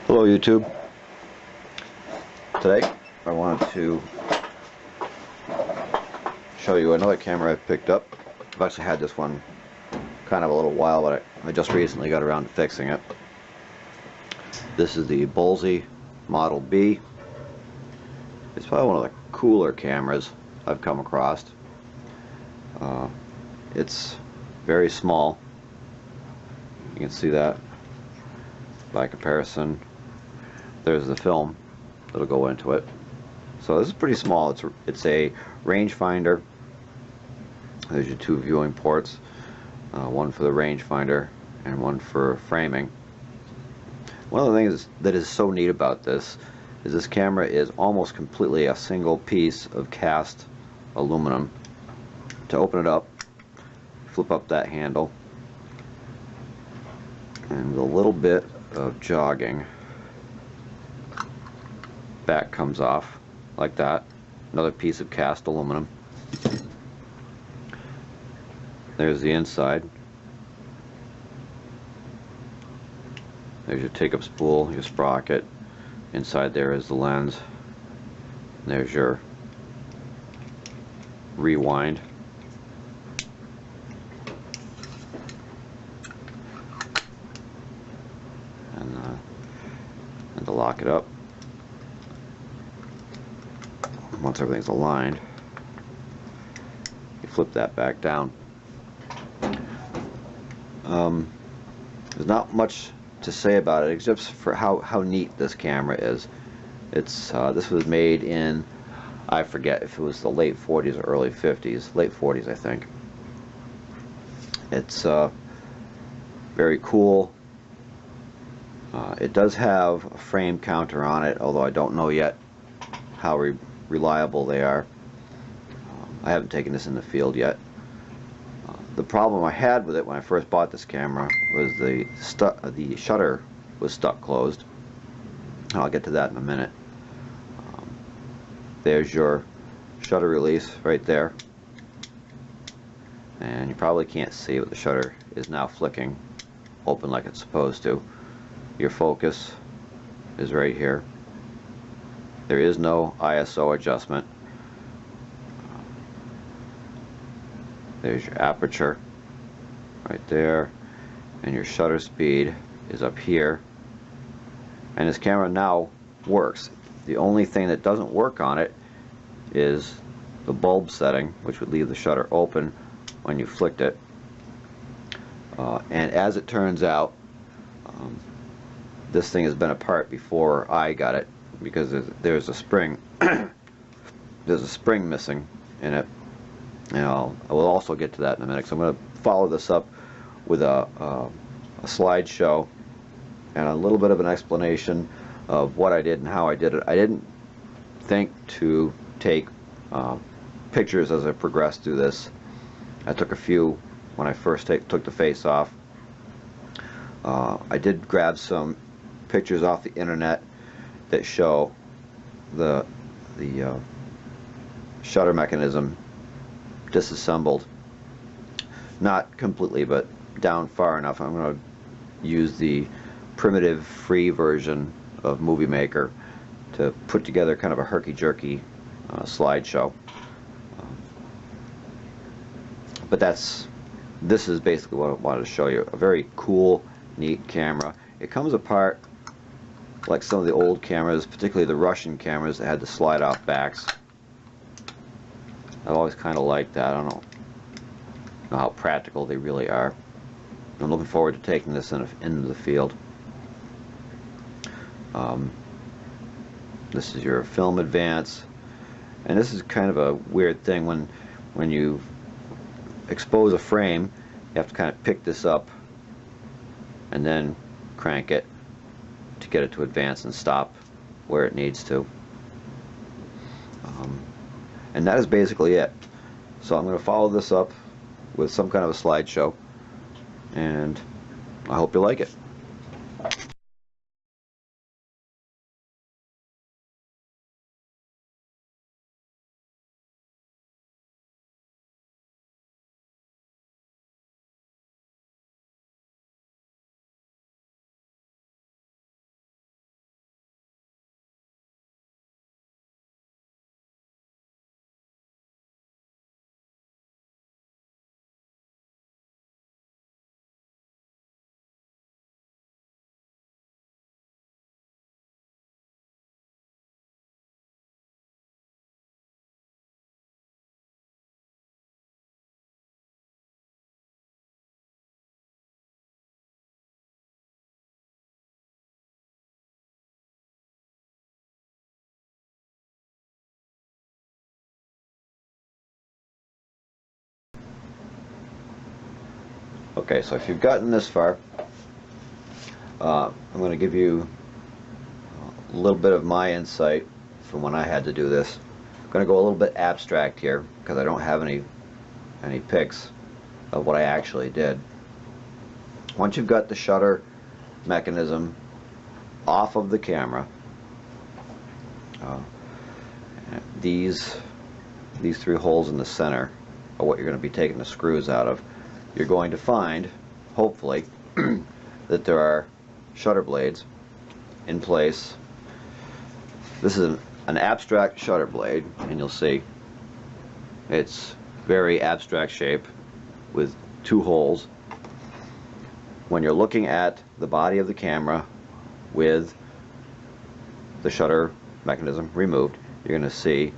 Hello YouTube. Today I wanted to show you another camera I've picked up. I've actually had this one kind of a little while, but I just recently got around to fixing it. This is the Bolsey Model B. It's probably one of the cooler cameras I've come across. It's very small. You can see that by comparison. There's the film that'll go into it. So this is pretty small. It's a rangefinder. There's your two viewing ports, one for the rangefinder and one for framing. One of the things that is so neat about this is this camera is almost completely a single piece of cast aluminum. To open it up, flip up that handle, and with a little bit of jogging, back comes off like that. Another piece of cast aluminum. There's the inside. There's your take-up spool, your sprocket. Inside there is the lens. There's your rewind. And to lock it up, once everything's aligned, you flip that back down. There's not much to say about it except for how neat this camera is. This was made in, I forget if it was the late 40s or early 50s, late 40s I think. It's very cool. It does have a frame counter on it, although I don't know yet how reliable they are. I haven't taken this in the field yet. The problem I had with it when I first bought this camera was the shutter was stuck closed. I'll get to that in a minute. There's your shutter release right there, and you probably can't see, but the shutter is now flicking open like it's supposed to. Your focus is right here. There is no ISO adjustment. There's your aperture right there, and your shutter speed is up here. And this camera now works. The only thing that doesn't work on it is the bulb setting, which would leave the shutter open when you flicked it. And as it turns out, this thing has been apart before I got it, because there's a spring there's a spring missing in it. And I will also get to that in a minute. So I'm going to follow this up with a slideshow and a little bit of an explanation of what I did and how I did it. I didn't think to take pictures as I progressed through this. I took a few when I first took the face off. I did grab some pictures off the internet that show the shutter mechanism disassembled, not completely, but down far enough. I'm going to use the primitive free version of Movie Maker to put together kind of a herky-jerky slideshow. But this is basically what I wanted to show you. A very cool, neat camera. It comes apart like some of the old cameras, particularly the Russian cameras that had the slide-off backs. I've always kind of liked that. I don't know how practical they really are. I'm looking forward to taking this into the field. This is your film advance, and this is kind of a weird thing when you expose a frame. You have to kind of pick this up and then crank it to get it to advance and stop where it needs to. And that is basically it. So I'm going to follow this up with some kind of a slideshow, and I hope you like it. Okay, so if you've gotten this far, I'm going to give you a little bit of my insight from when I had to do this. I'm going to go a little bit abstract here because I don't have any pics of what I actually did. Once you've got the shutter mechanism off of the camera, these three holes in the center are what you're going to be taking the screws out of. You're going to find, hopefully, that there are shutter blades in place. This is an abstract shutter blade, and you'll see it's very abstract shape with two holes. When you're looking at the body of the camera with the shutter mechanism removed, you're going to see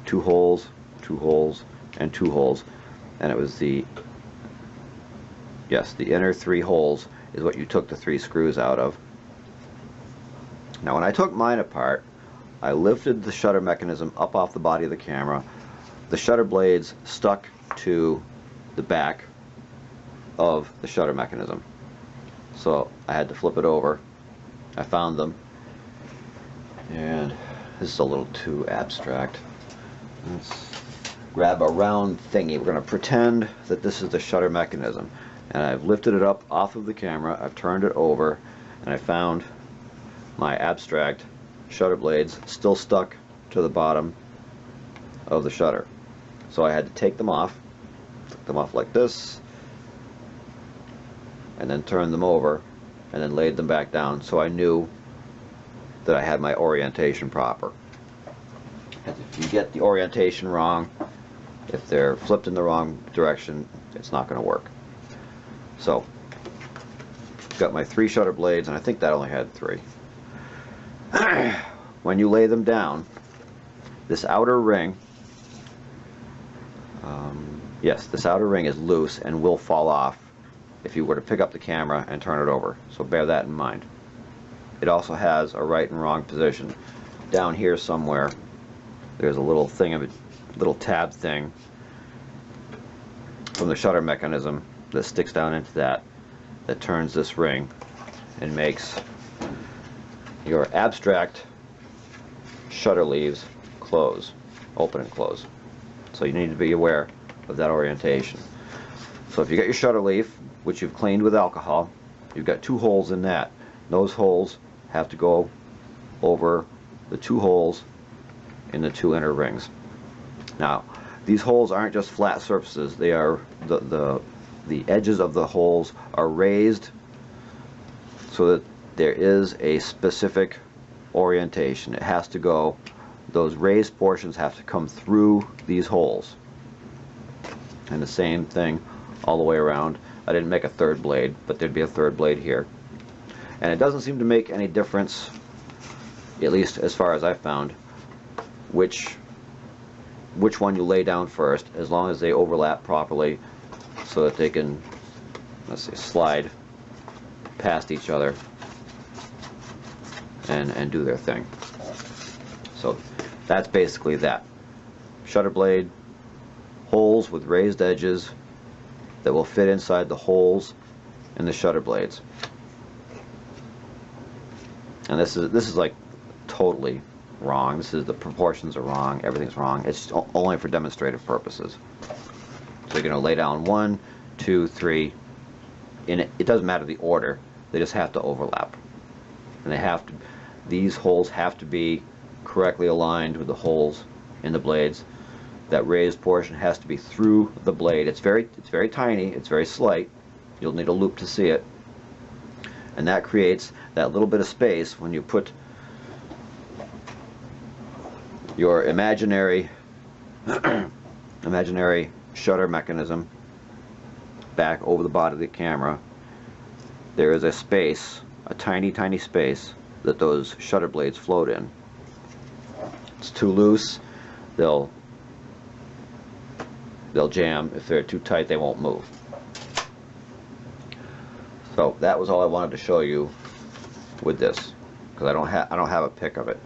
two holes, and two holes, and it was the inner three holes is what you took the three screws out of. Now when I took mine apart, I lifted the shutter mechanism up off the body of the camera. The shutter blades stuck to the back of the shutter mechanism, so I had to flip it over. I found them, and this is a little too abstract. Let's grab a round thingy. We're going to pretend that this is the shutter mechanism, and I've lifted it up off of the camera, I've turned it over, and I found my abstract shutter blades still stuck to the bottom of the shutter. So I had to take them off like this, and then turn them over, and then laid them back down, so I knew that I had my orientation proper. And if you get the orientation wrong, if they're flipped in the wrong direction, it's not going to work. So, got my three shutter blades, and I think that only had three. When you lay them down, this outer ring, this outer ring is loose and will fall off if you were to pick up the camera and turn it over. So bear that in mind. It also has a right and wrong position. Down here somewhere, there's a little thing of a little tab thing from the shutter mechanism that sticks down into that turns this ring and makes your abstract shutter leaves close, open and close. So you need to be aware of that orientation. So if you got your shutter leaf, which you've cleaned with alcohol, you've got two holes in that. Those holes have to go over the two holes in the two inner rings. Now, these holes aren't just flat surfaces. They are the edges of the holes are raised so that there is a specific orientation. It has to go, those raised portions have to come through these holes. And the same thing all the way around. I didn't make a third blade, but there'd be a third blade here. And it doesn't seem to make any difference, at least as far as I found, which one you lay down first, as long as they overlap properly so that they can, let's say, slide past each other and do their thing. So that's basically that. Shutter blade, holes with raised edges that will fit inside the holes in the shutter blades. And this is like totally wrong. This is, the proportions are wrong, everything's wrong. It's only for demonstrative purposes. So you're going to lay down 1, 2, 3. It doesn't matter the order, they just have to overlap. And these holes have to be correctly aligned with the holes in the blades. That raised portion has to be through the blade. It's very tiny, it's very slight. You'll need a loop to see it. And that creates that little bit of space when you put your imaginary shutter mechanism back over the body of the camera. There is a space, a tiny space, that those shutter blades float in. It's too loose, they'll jam. If they're too tight, they won't move. So that was all I wanted to show you with this, because I don't have a pic of it.